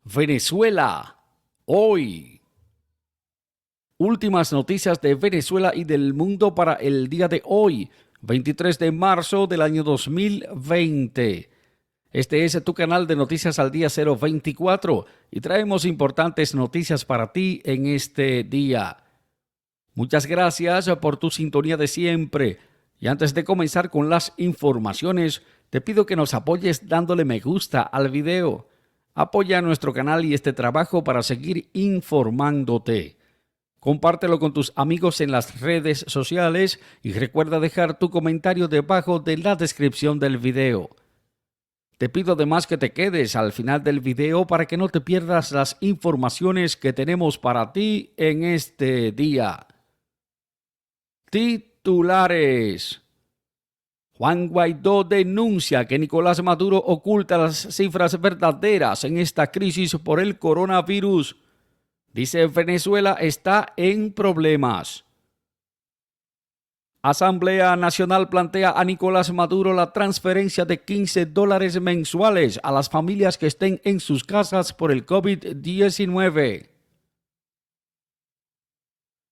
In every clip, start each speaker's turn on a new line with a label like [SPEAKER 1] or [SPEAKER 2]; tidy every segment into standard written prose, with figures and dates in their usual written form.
[SPEAKER 1] Venezuela, hoy. Últimas noticias de Venezuela y del mundo para el día de hoy, 23 de marzo del año 2020. Este es tu canal de Noticias al Día 024 y traemos importantes noticias para ti en este día. Muchas gracias por tu sintonía de siempre. Y antes de comenzar con las informaciones, te pido que nos apoyes dándole me gusta al video. Apoya nuestro canal y este trabajo para seguir informándote. Compártelo con tus amigos en las redes sociales y recuerda dejar tu comentario debajo de la descripción del video. Te pido además que te quedes al final del video para que no te pierdas las informaciones que tenemos para ti en este día. Titulares. Juan Guaidó denuncia que Nicolás Maduro oculta las cifras verdaderas en esta crisis por el coronavirus. Dice Venezuela está en problemas. Asamblea Nacional plantea a Nicolás Maduro la transferencia de $15 mensuales a las familias que estén en sus casas por el COVID-19.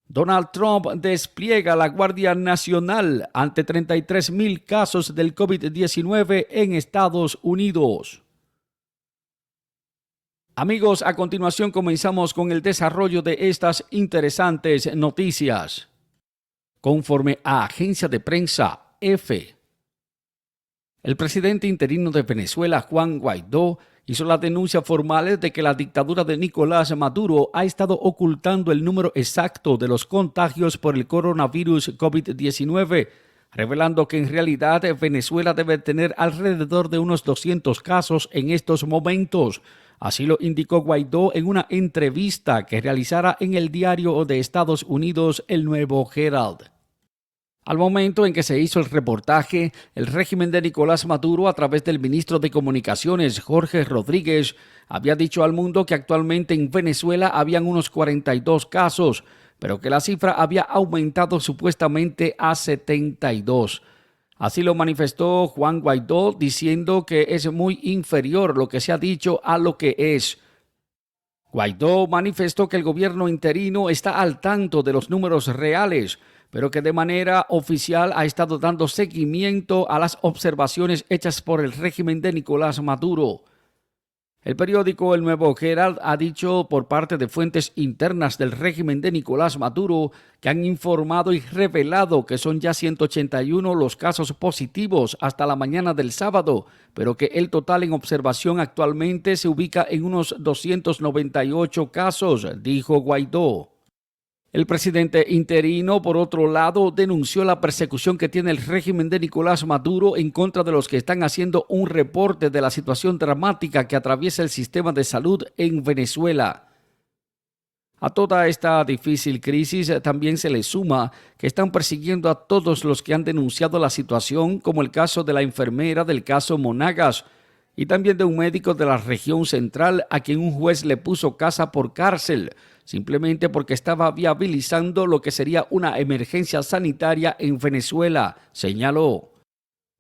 [SPEAKER 1] Donald Trump despliega la Guardia Nacional ante 33,000 casos del COVID-19 en Estados Unidos. Amigos, a continuación comenzamos con el desarrollo de estas interesantes noticias. Conforme a agencia de prensa EFE, el presidente interino de Venezuela, Juan Guaidó, hizo la denuncia formal de que la dictadura de Nicolás Maduro ha estado ocultando el número exacto de los contagios por el coronavirus COVID-19, revelando que en realidad Venezuela debe tener alrededor de unos 200 casos en estos momentos. Así lo indicó Guaidó en una entrevista que realizara en el diario de Estados Unidos, El Nuevo Herald. Al momento en que se hizo el reportaje, el régimen de Nicolás Maduro, a través del ministro de Comunicaciones, Jorge Rodríguez, había dicho al mundo que actualmente en Venezuela habían unos 42 casos, pero que la cifra había aumentado supuestamente a 72. Así lo manifestó Juan Guaidó, diciendo que es muy inferior lo que se ha dicho a lo que es. Guaidó manifestó que el gobierno interino está al tanto de los números reales, pero que de manera oficial ha estado dando seguimiento a las observaciones hechas por el régimen de Nicolás Maduro. El periódico El Nuevo Herald ha dicho por parte de fuentes internas del régimen de Nicolás Maduro que han informado y revelado que son ya 181 los casos positivos hasta la mañana del sábado, pero que el total en observación actualmente se ubica en unos 298 casos, dijo Guaidó. El presidente interino, por otro lado, denunció la persecución que tiene el régimen de Nicolás Maduro en contra de los que están haciendo un reporte de la situación dramática que atraviesa el sistema de salud en Venezuela. A toda esta difícil crisis también se le suma que están persiguiendo a todos los que han denunciado la situación, como el caso de la enfermera del caso Monagas y también de un médico de la región central a quien un juez le puso casa por cárcel, simplemente porque estaba viabilizando lo que sería una emergencia sanitaria en Venezuela, señaló.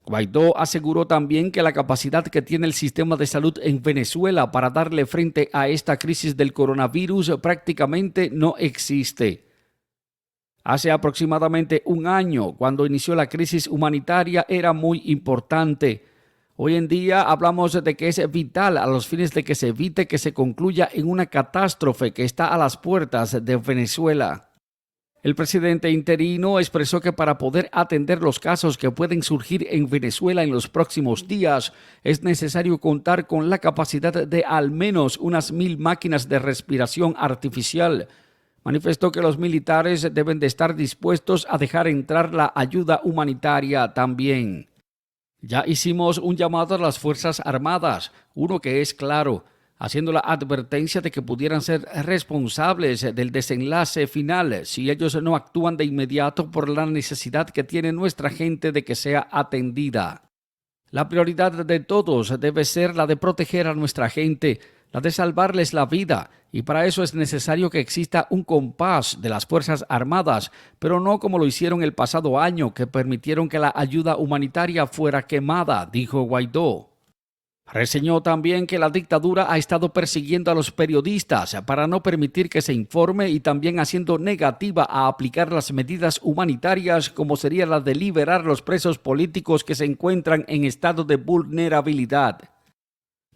[SPEAKER 1] Guaidó aseguró también que la capacidad que tiene el sistema de salud en Venezuela para darle frente a esta crisis del coronavirus prácticamente no existe. Hace aproximadamente un año, cuando inició la crisis humanitaria, era muy importante. Hoy en día hablamos de que es vital a los fines de que se evite que se concluya en una catástrofe que está a las puertas de Venezuela. El presidente interino expresó que para poder atender los casos que pueden surgir en Venezuela en los próximos días, es necesario contar con la capacidad de al menos unas 1,000 máquinas de respiración artificial. Manifestó que los militares deben de estar dispuestos a dejar entrar la ayuda humanitaria también. Ya hicimos un llamado a las Fuerzas Armadas, uno que es claro, haciendo la advertencia de que pudieran ser responsables del desenlace final si ellos no actúan de inmediato por la necesidad que tiene nuestra gente de que sea atendida. La prioridad de todos debe ser la de proteger a nuestra gente, la de salvarles la vida, y para eso es necesario que exista un compás de las Fuerzas Armadas, pero no como lo hicieron el pasado año, que permitieron que la ayuda humanitaria fuera quemada, dijo Guaidó. Reseñó también que la dictadura ha estado persiguiendo a los periodistas para no permitir que se informe y también haciendo negativa a aplicar las medidas humanitarias como sería la de liberar los presos políticos que se encuentran en estado de vulnerabilidad.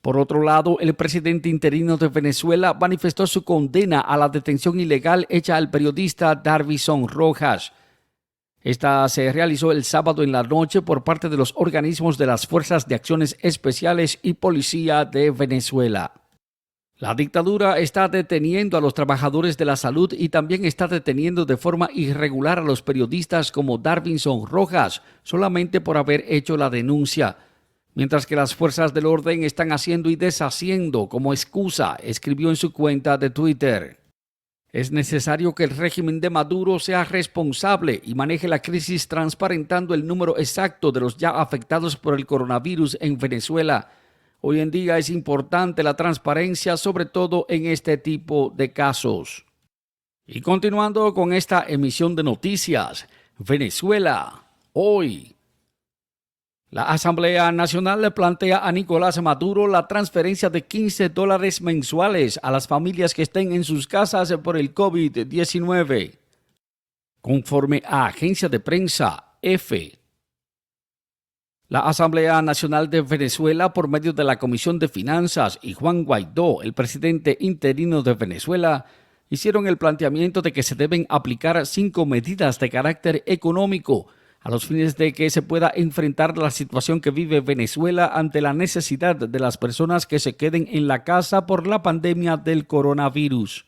[SPEAKER 1] Por otro lado, el presidente interino de Venezuela manifestó su condena a la detención ilegal hecha al periodista Darvinson Rojas. Esta se realizó el sábado en la noche por parte de los organismos de las Fuerzas de Acciones Especiales y Policía de Venezuela. La dictadura está deteniendo a los trabajadores de la salud y también está deteniendo de forma irregular a los periodistas como Darvinson Rojas, solamente por haber hecho la denuncia. Mientras que las fuerzas del orden están haciendo y deshaciendo como excusa, escribió en su cuenta de Twitter. Es necesario que el régimen de Maduro sea responsable y maneje la crisis transparentando el número exacto de los ya afectados por el coronavirus en Venezuela. Hoy en día es importante la transparencia, sobre todo en este tipo de casos. Y continuando con esta emisión de noticias, Venezuela, hoy. La Asamblea Nacional le plantea a Nicolás Maduro la transferencia de $15 mensuales a las familias que estén en sus casas por el COVID-19. Conforme a agencia de prensa EFE, la Asamblea Nacional de Venezuela, por medio de la Comisión de Finanzas y Juan Guaidó, el presidente interino de Venezuela, hicieron el planteamiento de que se deben aplicar 5 medidas de carácter económico a los fines de que se pueda enfrentar la situación que vive Venezuela ante la necesidad de las personas que se queden en la casa por la pandemia del coronavirus.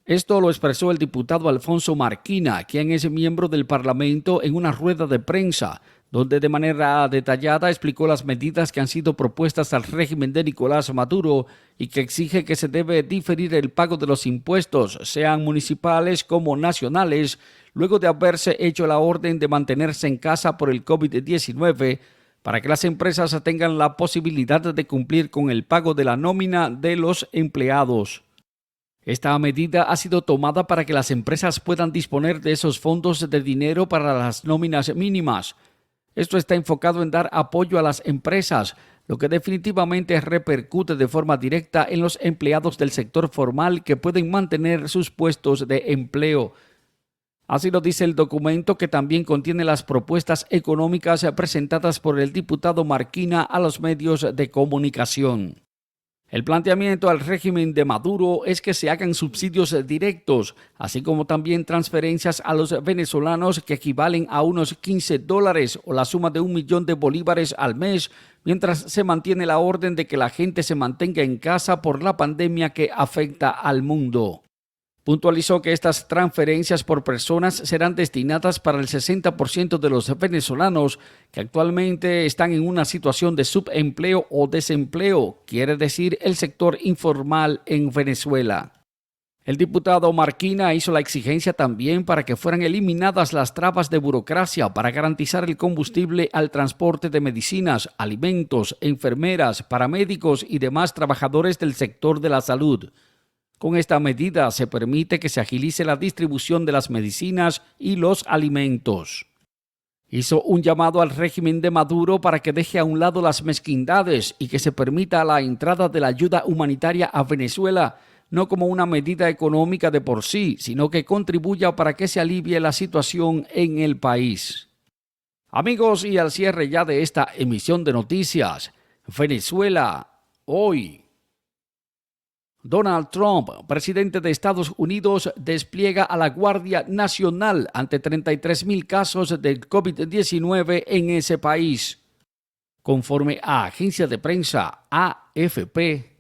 [SPEAKER 1] Esto lo expresó el diputado Alfonso Marquina, quien es miembro del Parlamento, en una rueda de prensa, donde de manera detallada explicó las medidas que han sido propuestas al régimen de Nicolás Maduro y que exige que se debe diferir el pago de los impuestos, sean municipales como nacionales, luego de haberse hecho la orden de mantenerse en casa por el COVID-19, para que las empresas tengan la posibilidad de cumplir con el pago de la nómina de los empleados. Esta medida ha sido tomada para que las empresas puedan disponer de esos fondos de dinero para las nóminas mínimas. Esto está enfocado en dar apoyo a las empresas, lo que definitivamente repercute de forma directa en los empleados del sector formal que pueden mantener sus puestos de empleo. Así lo dice el documento, que también contiene las propuestas económicas presentadas por el diputado Marquina a los medios de comunicación. El planteamiento al régimen de Maduro es que se hagan subsidios directos, así como también transferencias a los venezolanos que equivalen a unos $15 o la suma de 1 millón de bolívares al mes, mientras se mantiene la orden de que la gente se mantenga en casa por la pandemia que afecta al mundo. Puntualizó que estas transferencias por personas serán destinadas para el 60% de los venezolanos que actualmente están en una situación de subempleo o desempleo, quiere decir el sector informal en Venezuela. El diputado Marquina hizo la exigencia también para que fueran eliminadas las trabas de burocracia para garantizar el combustible al transporte de medicinas, alimentos, enfermeras, paramédicos y demás trabajadores del sector de la salud. Con esta medida se permite que se agilice la distribución de las medicinas y los alimentos. Hizo un llamado al régimen de Maduro para que deje a un lado las mezquindades y que se permita la entrada de la ayuda humanitaria a Venezuela, no como una medida económica de por sí, sino que contribuya para que se alivie la situación en el país. Amigos, y al cierre ya de esta emisión de noticias, Venezuela hoy. Donald Trump, presidente de Estados Unidos, despliega a la Guardia Nacional ante 33,000 casos de COVID-19 en ese país. Conforme a agencia de prensa AFP,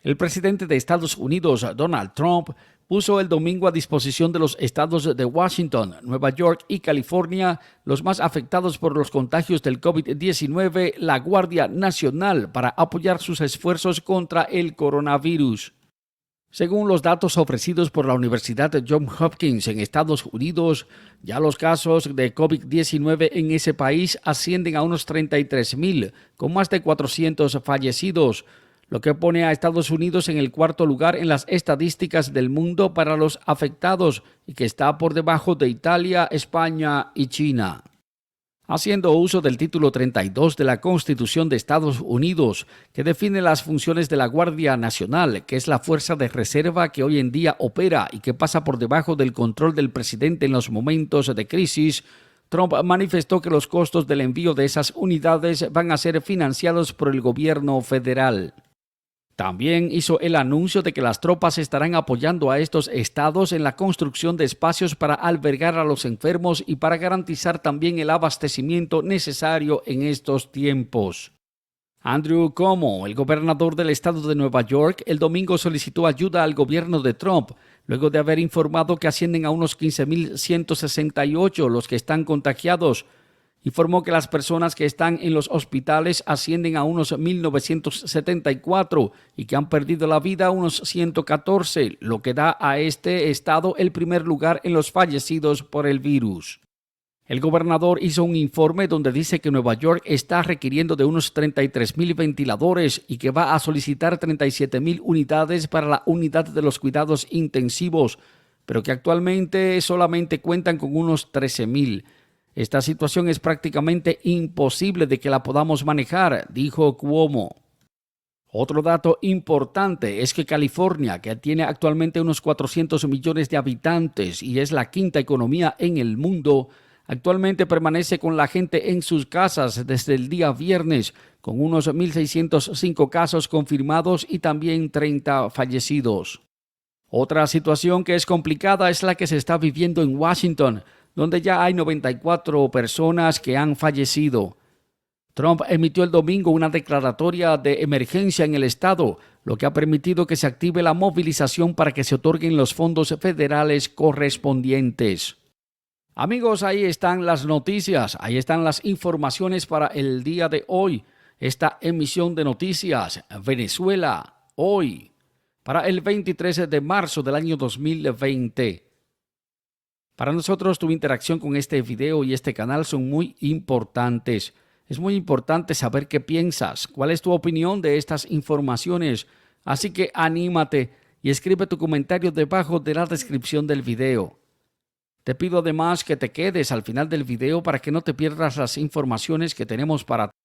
[SPEAKER 1] el presidente de Estados Unidos, Donald Trump, puso el domingo a disposición de los estados de Washington, Nueva York y California, los más afectados por los contagios del COVID-19, la Guardia Nacional para apoyar sus esfuerzos contra el coronavirus. Según los datos ofrecidos por la Universidad Johns Hopkins en Estados Unidos, ya los casos de COVID-19 en ese país ascienden a unos 33,000, con más de 400 fallecidos, lo que pone a Estados Unidos en el cuarto lugar en las estadísticas del mundo para los afectados y que está por debajo de Italia, España y China. haciendo uso del título 32 de la Constitución de Estados Unidos, que define las funciones de la Guardia Nacional, que es la fuerza de reserva que hoy en día opera y que pasa por debajo del control del presidente en los momentos de crisis. Trump manifestó que los costos del envío de esas unidades van a ser financiados por el gobierno federal. También hizo el anuncio de que las tropas estarán apoyando a estos estados en la construcción de espacios para albergar a los enfermos y para garantizar también el abastecimiento necesario en estos tiempos. Andrew Cuomo, el gobernador del estado de Nueva York, el domingo solicitó ayuda al gobierno de Trump, luego de haber informado que ascienden a unos 15.168 los que están contagiados. Informó que las personas que están en los hospitales ascienden a unos 1.974 y que han perdido la vida unos 114, lo que da a este estado el primer lugar en los fallecidos por el virus. El gobernador hizo un informe donde dice que Nueva York está requiriendo de unos 33,000 ventiladores y que va a solicitar 37,000 unidades para la unidad de los cuidados intensivos, pero que actualmente solamente cuentan con unos 13,000. Esta situación es prácticamente imposible de que la podamos manejar, dijo Cuomo. Otro dato importante es que California, que tiene actualmente unos 400 millones de habitantes y es la quinta economía en el mundo, actualmente permanece con la gente en sus casas desde el día viernes, con unos 1.605 casos confirmados y también 30 fallecidos. Otra situación que es complicada es la que se está viviendo en Washington, donde ya hay 94 personas que han fallecido. Trump emitió el domingo una declaratoria de emergencia en el estado, lo que ha permitido que se active la movilización para que se otorguen los fondos federales correspondientes. Amigos, ahí están las noticias, ahí están las informaciones para el día de hoy. Esta emisión de noticias, Venezuela, hoy, para el 23 de marzo del año 2020. Para nosotros, tu interacción con este video y este canal son muy importantes. Es muy importante saber qué piensas, cuál es tu opinión de estas informaciones. Así que anímate y escribe tu comentario debajo de la descripción del video. Te pido además que te quedes al final del video para que no te pierdas las informaciones que tenemos para ti.